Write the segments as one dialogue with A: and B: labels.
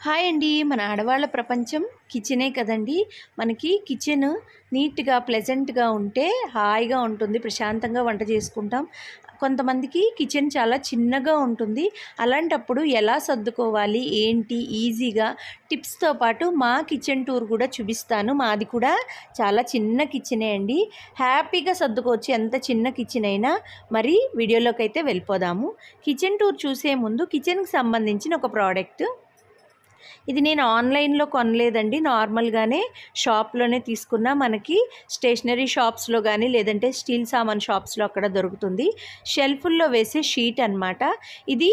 A: Hi అండి. మన ఆడవాళ్ళ ప్రపంచం కిచెనే కదండీ! మనకి కిచెన్ నీట్‌గా, ప్లెజెంట్‌గా ఉంటే హాయిగా ఉంటుంది. ప్రశాంతంగా వంట చేసుకుంటాం. కొంతమందికి కిచెన్ చాలా చిన్నగా ఉంటుంది. అలాంటప్పుడు ఎలా సర్దుకోవాలి, ఏంటి ఈజీగా టిప్స్‌తో పాటు మా కిచెన్ టూర్ కూడా చూపిస్తాను. మాది కూడా చాలా చిన్న కిచెనే అండి. హ్యాపీగా సర్దుకోవచ్చు ఎంత చిన్న కిచెన్ అయినా. మరి వీడియోలోకైతే వెళ్ళిపోదాము. కిచెన్ టూర్ చూసే ముందు కిచెన్‌కి సంబంధించిన ఒక ప్రోడక్ట్ ఇది నేను ఆన్లైన్లో కొనలేదండి. నార్మల్గానే షాప్లోనే తీసుకున్నా. మనకి స్టేషనరీ షాప్స్లో కానీ లేదంటే స్టీల్ సామాన్ షాప్స్లో అక్కడ దొరుకుతుంది. షెల్ఫుల్లో వేసే షీట్ అనమాట. ఇది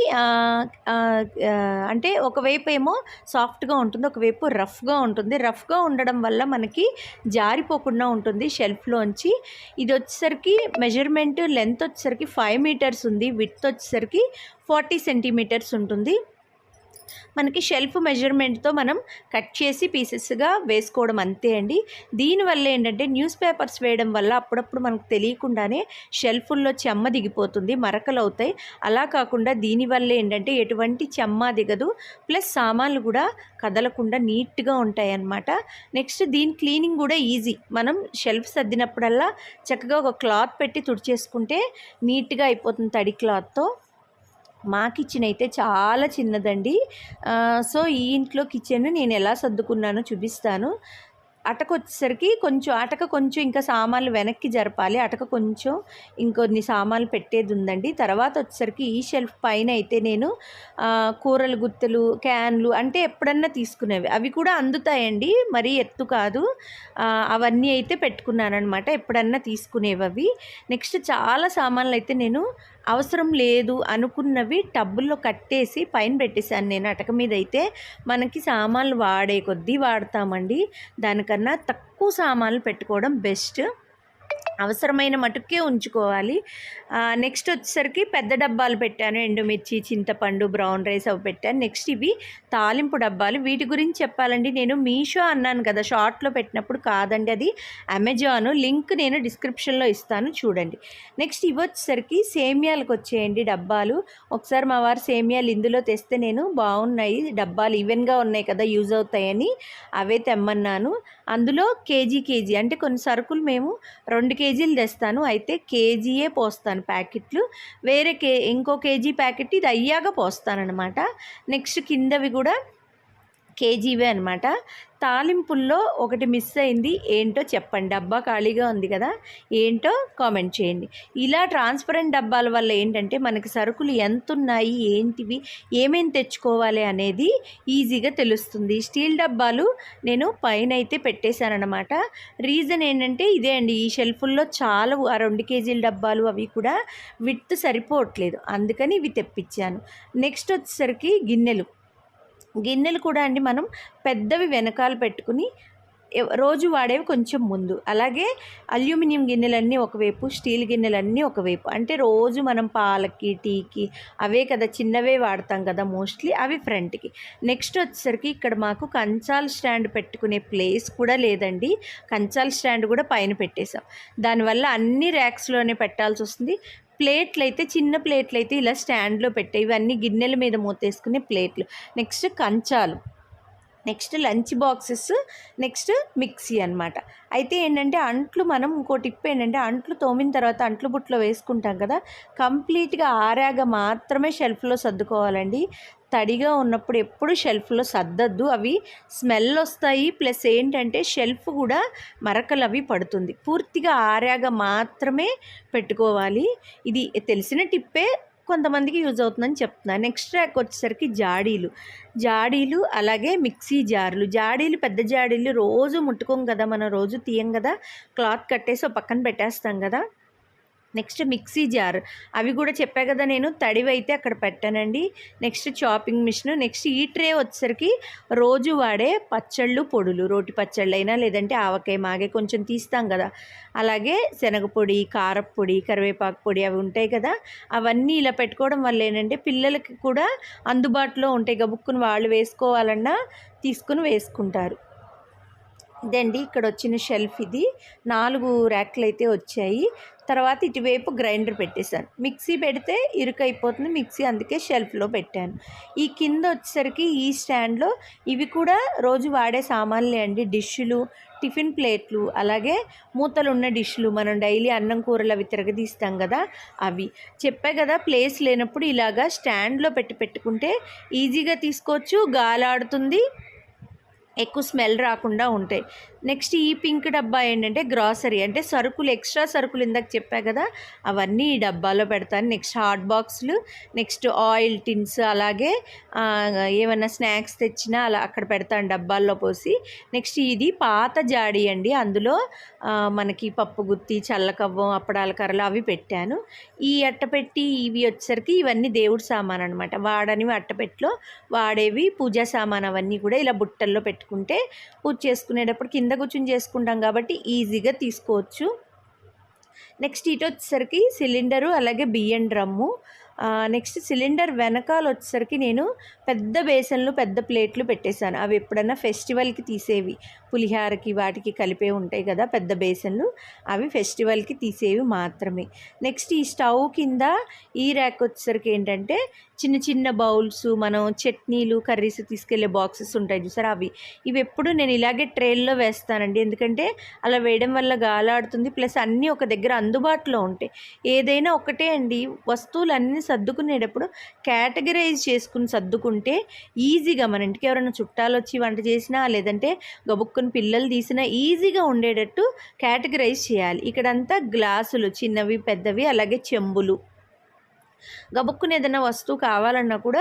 A: అంటే ఒకవైపు ఏమో సాఫ్ట్గా ఉంటుంది, ఒకవైపు రఫ్గా ఉంటుంది. రఫ్గా ఉండడం వల్ల మనకి జారిపోకుండా ఉంటుంది షెల్ఫ్లోంచి. ఇది వచ్చేసరికి మెజర్మెంట్ లెంత్ వచ్చేసరికి 5 మీటర్స్ ఉంది, విడ్త్ వచ్చేసరికి 40 సెంటీమీటర్స్ ఉంటుంది. మనకి షెల్ఫ్ మెజర్మెంట్తో మనం కట్ చేసి పీసెస్గా వేసుకోవడం అంతే అండి. దీనివల్ల ఏంటంటే న్యూస్ పేపర్స్ వేయడం వల్ల అప్పుడప్పుడు మనకు తెలియకుండానే షెల్ఫుల్లో చెమ్మ దిగిపోతుంది, మరకలు అవుతాయి. అలా కాకుండా దీనివల్ల ఏంటంటే ఎటువంటి చెమ్మ దిగదు, ప్లస్ సామాన్లు కూడా కదలకుండా నీట్గా ఉంటాయి అన్నమాట. నెక్స్ట్ దీని క్లీనింగ్ కూడా ఈజీ. మనం షెల్ఫ్ సర్దినప్పుడల్లా చక్కగా ఒక క్లాత్ పెట్టి తుడిచేసుకుంటే నీట్గా అయిపోతుంది తడి క్లాత్తో. మా కిచెన్ అయితే చాలా చిన్నదండి. సో ఈ ఇంట్లో కిచెన్ నేను ఎలా సర్దుకున్నానో చూపిస్తాను. అటక కొంచెం ఇంకా సామాన్లు వెనక్కి జరపాలి. అటక కొంచెం ఇంకొన్ని సామాన్లు పెట్టేది ఉందండి. తర్వాత వచ్చేసరికి ఈ షెల్ఫ్ పైన అయితే నేను కూరల గుత్తలు, క్యాన్లు అంటే ఎప్పుడన్నా తీసుకునేవి అవి కూడా అందుతాయండి, మరీ ఎత్తు కాదు. అవన్నీ అయితే పెట్టుకున్నానమాట, ఎప్పుడన్నా తీసుకునేవి అవి. నెక్స్ట్ చాలా సామాన్లు అయితే నేను అవసరం లేదు అనుకున్నవి టబ్బుల్లో కట్టేసి పైన పెట్టేశాను నేను. అటక మీద అయితే మనకి సామాన్లు వాడే కొద్దీ వాడతామండి. దానికన్నా తక్కువ సామాన్లు పెట్టుకోవడం బెస్ట్. అవసరమైన మటుకే ఉంచుకోవాలి. నెక్స్ట్ వచ్చేసరికి పెద్ద డబ్బాలు పెట్టాను. ఎండుమిర్చి, చింతపండు, బ్రౌన్ రైస్ అవి పెట్టాను. నెక్స్ట్ ఇవి తాలింపు డబ్బాలు. వీటి గురించి చెప్పాలండి, నేను మీషో అన్నాను కదా షార్ట్లో పెట్టినప్పుడు, కాదండి అది అమెజాన్. లింక్ నేను డిస్క్రిప్షన్లో ఇస్తాను, చూడండి. నెక్స్ట్ ఇవి వచ్చేసరికి సేమియాలకు వచ్చేయండి డబ్బాలు. ఒకసారి మా వారు సేమియాలు ఇందులో తెస్తే నేను బాగున్నాయి డబ్బాలు, ఈవెన్గా ఉన్నాయి కదా, యూజ్ అవుతాయని అవే తెమ్మన్నాను. అందులో కేజీ అంటే కొన్ని సరుకులు మేము 2 కేజీలు తెస్తాను, అయితే కేజీయే పోస్తాను ప్యాకెట్లు. ఇంకో కేజీ ప్యాకెట్ ఇది అయ్యాక పోస్తానన్నమాట. నెక్స్ట్ కిందవి కూడా కేజీవే అనమాట. తాలింపుల్లో ఒకటి మిస్ అయింది, ఏంటో చెప్పండి. డబ్బా ఖాళీగా ఉంది కదా, ఏంటో కామెంట్ చేయండి. ఇలా ట్రాన్స్పరెంట్ డబ్బాల వల్ల ఏంటంటే మనకి సరుకులు ఎంత ఉన్నాయి, ఏంటివి, ఏమేమి తెచ్చుకోవాలి అనేది ఈజీగా తెలుస్తుంది. స్టీల్ డబ్బాలు నేను పైన అయితే పెట్టేశానమాట. రీజన్ ఏంటంటే ఇదే అండి, ఈ షెల్ఫుల్లో చాలా ఆ 2 కేజీల డబ్బాలు అవి కూడా విడ్త్ సరిపోవట్లేదు, అందుకని ఇవి తెప్పించాను. నెక్స్ట్ వచ్చేసరికి గిన్నెలు కూడా అండి మనం పెద్దవి వెనకాల పెట్టుకుని రోజు వాడేవి కొంచెం ముందు, అలాగే అల్యూమినియం గిన్నెలన్నీ ఒకవైపు, స్టీల్ గిన్నెలన్నీ ఒకవైపు. అంటే రోజు మనం పాలకి, టీకి అవే కదా, చిన్నవే వాడతాం కదా మోస్ట్లీ, అవి ఫ్రంట్కి. నెక్స్ట్ వచ్చేసరికి ఇక్కడ మాకు కంచాల స్టాండ్ పెట్టుకునే ప్లేస్ కూడా లేదండి. కంచాల స్టాండ్ కూడా పైన పెట్టేశాం. దానివల్ల అన్ని ర్యాక్స్లోనే పెట్టాల్సి వస్తుంది. ప్లేట్లు అయితే చిన్న ప్లేట్లు అయితే ఇలా స్టాండ్లో పెట్టే, ఇవన్నీ గిన్నెల మీద మూతేసుకునే ప్లేట్లు. నెక్స్ట్ కంచాలు, next lunch boxes, next mixie అనమాట. అయితే ఏంటంటే అంట్లు, మనం ఇంకో టిప్ ఏంటంటే అంట్లు తోమిన తర్వాత అంట్లు బుట్టలో వేసుకుంటాం కదా, కంప్లీట్గా ఆరాగా మాత్రమే షెల్ఫ్లో సర్దుకోవాలండి. తడిగా ఉన్నప్పుడు ఎప్పుడు షెల్ఫ్లో సర్దద్దు, అవి స్మెల్ వస్తాయి. ప్లస్ ఏంటంటే షెల్ఫ్ కూడా మరకలు అవి పడుతుంది. పూర్తిగా ఆరాగా మాత్రమే పెట్టుకోవాలి. ఇది తెలిసిన టిప్పే, కొంతమందికి యూజ్ అవుతుందని చెప్తున్నాను. నెక్స్ట్ ర్యాక్ వచ్చేసరికి జాడీలు అలాగే మిక్సీ జాడీలు పెద్ద జాడీలు రోజు ముట్టుకోం కదా, మనం రోజు తీయం కదా, క్లాత్ కట్టేసి పక్కన పెట్టేస్తాం కదా. నెక్స్ట్ మిక్సీ జార్, అవి కూడా చెప్పా కదా నేను, తడివైతే అక్కడ పెట్టానండి. Next chopping machine. నెక్స్ట్ ఈ ట్రే వచ్చేసరికి రోజు వాడే పచ్చళ్ళు, పొడులు, రోటి పచ్చళ్ళు అయినా లేదంటే ఆవకాయ, మాగే కొంచెం తీస్తాం కదా, అలాగే శనగపొడి, కారప్పొడి, కరివేపాకు పొడి అవి ఉంటాయి కదా, అవన్నీ ఇలా పెట్టుకోవడం వల్ల ఏంటంటే పిల్లలకి కూడా అందుబాటులో ఉంటాయి. గబుక్కుని వాళ్ళు వేసుకోవాలన్నా తీసుకుని వేసుకుంటారు. ఇదండి ఇక్కడ వచ్చిన షెల్ఫ్ ఇది. 4 ర్యాక్‌లయితే వచ్చాయి. తర్వాత ఇటువైపు గ్రైండర్ పెట్టేశాను. మిక్సీ పెడితే ఇరుకైపోతుంది మిక్సీ, అందుకే షెల్ఫ్‌లో పెట్టాను. ఈ కింద వచ్చేసరికి ఈ స్టాండ్‌లో ఇవి కూడా రోజు వాడే సామాన్లే అండి. డిష్‌లు, టిఫిన్ ప్లేట్లు, అలాగే మూతలున్న డిష్‌లు, మనం డైలీ అన్నం కూరలు అవి తిరగదీస్తాం కదా అవి. చెప్పా కదా ప్లేస్ లేనప్పుడు ఇలాగా స్టాండ్‌లో పెట్టుకుంటే ఈజీగా తీసుకోవచ్చు, గాలాడుతుంది, ఎక్కువ స్మెల్ రాకుండా ఉంటాయి. నెక్స్ట్ ఈ పింక్ డబ్బా ఏంటంటే గ్రాసరీ, అంటే సరుకులు, ఎక్స్ట్రా సరుకులు ఇందాక చెప్పా కదా అవన్నీ ఈ డబ్బాలో పెడతాను. నెక్స్ట్ హాట్ బాక్సులు, నెక్స్ట్ ఆయిల్ టిన్స్, అలాగే ఏమన్నా స్నాక్స్ తెచ్చినా అలా అక్కడ పెడతాను డబ్బాల్లో పోసి. నెక్స్ట్ ఇది పాత జాడీ అండి, అందులో మనకి పప్పు గుత్తి, చల్లకవ్వం, అప్పడాల కర్రలు అవి పెట్టాను. ఈ అట్టపెట్టి ఇవి వచ్చేసరికి ఇవన్నీ దేవుడి సామాన్ అనమాట. వాడనివి అట్టపెట్టిలో వాడేవి పూజా సామాన్ అవన్నీ కూడా ఇలా బుట్టల్లో పెట్టుకుంటే పూజ చేసుకునేటప్పుడు కింద కూర్చుని చేసుకుంటాం కాబట్టి ఈజీగా తీసుకోవచ్చు. నెక్స్ట్ ఇటు వచ్చేసరికి సిలిండరు, అలాగే బియ్యం డ్రమ్ము. నెక్స్ట్ సిలిండర్ వెనకాల వచ్చేసరికి నేను పెద్ద బేసన్లు, పెద్ద ప్లేట్లు పెట్టేశాను. అవి ఎప్పుడన్నా ఫెస్టివల్కి తీసేవి, పులిహారకి వాటికి కలిపే ఉంటాయి కదా పెద్ద బేసన్లు, అవి ఫెస్టివల్కి తీసేవి మాత్రమే. నెక్స్ట్ ఈ స్టవ్ కింద ఈ ర్యాక్ వచ్చేసరికి ఏంటంటే చిన్న చిన్న బౌల్స్, మనం చట్నీలు, కర్రీస్ తీసుకెళ్లే బాక్సెస్ ఉంటాయి చూసారా అవి. ఇవి ఎప్పుడు నేను ఇలాగే ట్రేల్లో వేస్తానండి, ఎందుకంటే అలా వేయడం వల్ల గాలాడుతుంది, ప్లస్ అన్నీ ఒక దగ్గర అందుబాటులో ఉంటాయి. ఏదైనా ఒకటే అండి, వస్తువులన్నీ సర్దుకునేటప్పుడు కేటగిరైజ్ చేసుకుని సర్దుకుంటే ఈజీగా, మన ఇంటికి ఎవరైనా చుట్టాలు వచ్చి వంట చేసినా, లేదంటే గబుక్కుని పిల్లలు తీసినా ఈజీగా ఉండేటట్టు కేటగిరైజ్ చేయాలి. ఇక్కడంతా గ్లాసులు, చిన్నవి పెద్దవి, అలాగే చెంబులు, గబుక్కుని ఏదైనా వస్తువు కావాలన్నా కూడా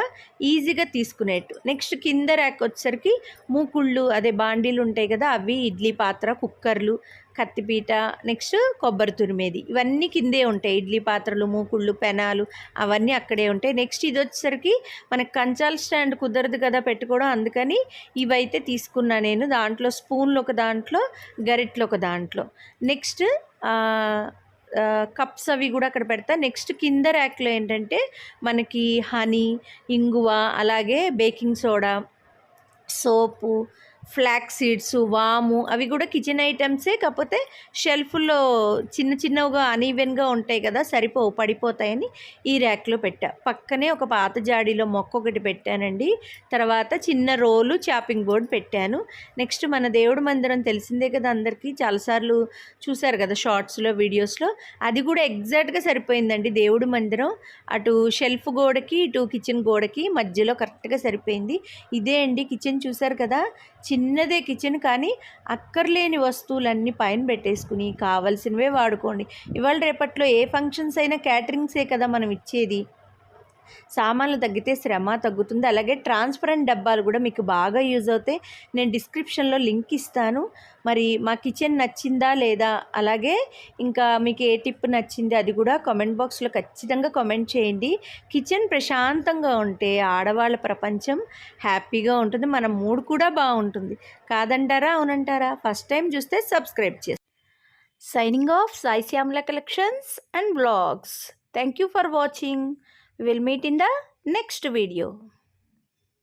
A: ఈజీగా తీసుకునేట్టు. నెక్స్ట్ కింద ర్యాక్ వచ్చేసరికి మూకుళ్ళు, అదే బాండీలు ఉంటాయి కదా అవి, ఇడ్లీ పాత్ర, కుక్కర్లు, కత్తిపీట, నెక్స్ట్ కొబ్బరి తురిమేది, ఇవన్నీ కిందే ఉంటాయి. ఇడ్లీ పాత్రలు, మూకుళ్ళు, పెనాలు అవన్నీ అక్కడే ఉంటాయి. నెక్స్ట్ ఇది వచ్చేసరికి మనకు కంచాల స్టాండ్ కుదరదు కదా పెట్టుకోవడం, అందుకని ఇవైతే తీసుకున్నా నేను. దాంట్లో స్పూన్లు ఒక దాంట్లో, గరిట్లు ఒక దాంట్లో. నెక్స్ట్ కప్స్ అవి కూడా అక్కడ పెడతా. నెక్స్ట్ కింద ర్యాక్లో ఏంటంటే మనకి హనీ, ఇంగువ, అలాగే బేకింగ్ సోడా, సోపు, ఫ్లాక్స్ సీడ్స్, వాము, అవి కూడా కిచెన్ ఐటమ్సే, కాకపోతే షెల్ఫ్లో చిన్న చిన్నగా అనీవెన్గా ఉంటాయి కదా, సరిపోవు, పడిపోతాయని ఈ ర్యాక్లో పెట్టా. పక్కనే ఒక పాత జాడీలో మొక్క ఒకటి పెట్టానండి. తర్వాత చిన్న రోలు, చాపింగ్ బోర్డ్ పెట్టాను. నెక్స్ట్ మన దేవుడి మందిరం తెలిసిందే కదా అందరికీ, చాలాసార్లు చూశారు కదా షార్ట్స్లో, వీడియోస్లో. అది కూడా ఎగ్జాక్ట్గా సరిపోయిందండి దేవుడి మందిరం. అటు షెల్ఫ్ గోడకి, ఇటు కిచెన్ గోడకి మధ్యలో కరెక్ట్గా సరిపోయింది. ఇదే అండి కిచెన్, చూశారు కదా, చిన్నదే కిచెన్, కానీ అక్కర్లేని వస్తువులన్నీ పైన పెట్టేసుకుని కావాల్సినవే వాడుకోండి. ఇవాళ రేపట్లో ఏ ఫంక్షన్స్ అయినా క్యాటరింగ్సే కదా మనం ఇచ్చేది. సామాన్లు తగ్గితే శ్రమ తగ్గుతుంది. అలాగే ట్రాన్స్పరెంట్ డబ్బాలు కూడా మీకు బాగా యూజ్ అవుతాయి. నేను డిస్క్రిప్షన్లో లింక్ ఇస్తాను. మరి మా కిచెన్ నచ్చిందా లేదా, అలాగే ఇంకా మీకు ఏ టిప్ నచ్చింది అది కూడా కామెంట్ బాక్స్లో ఖచ్చితంగా కామెంట్ చేయండి. కిచెన్ ప్రశాంతంగా ఉంటే ఆడవాళ్ళ ప్రపంచం హ్యాపీగా ఉంటుంది, మన మూడ్ కూడా బాగుంటుంది. కాదంటారా, అవునంటారా? ఫస్ట్ టైం చూస్తే సబ్స్క్రైబ్ చేసి. Signing off, Sai Shyamala collections and vlogs. Thank you for watching. We will meet in the next video.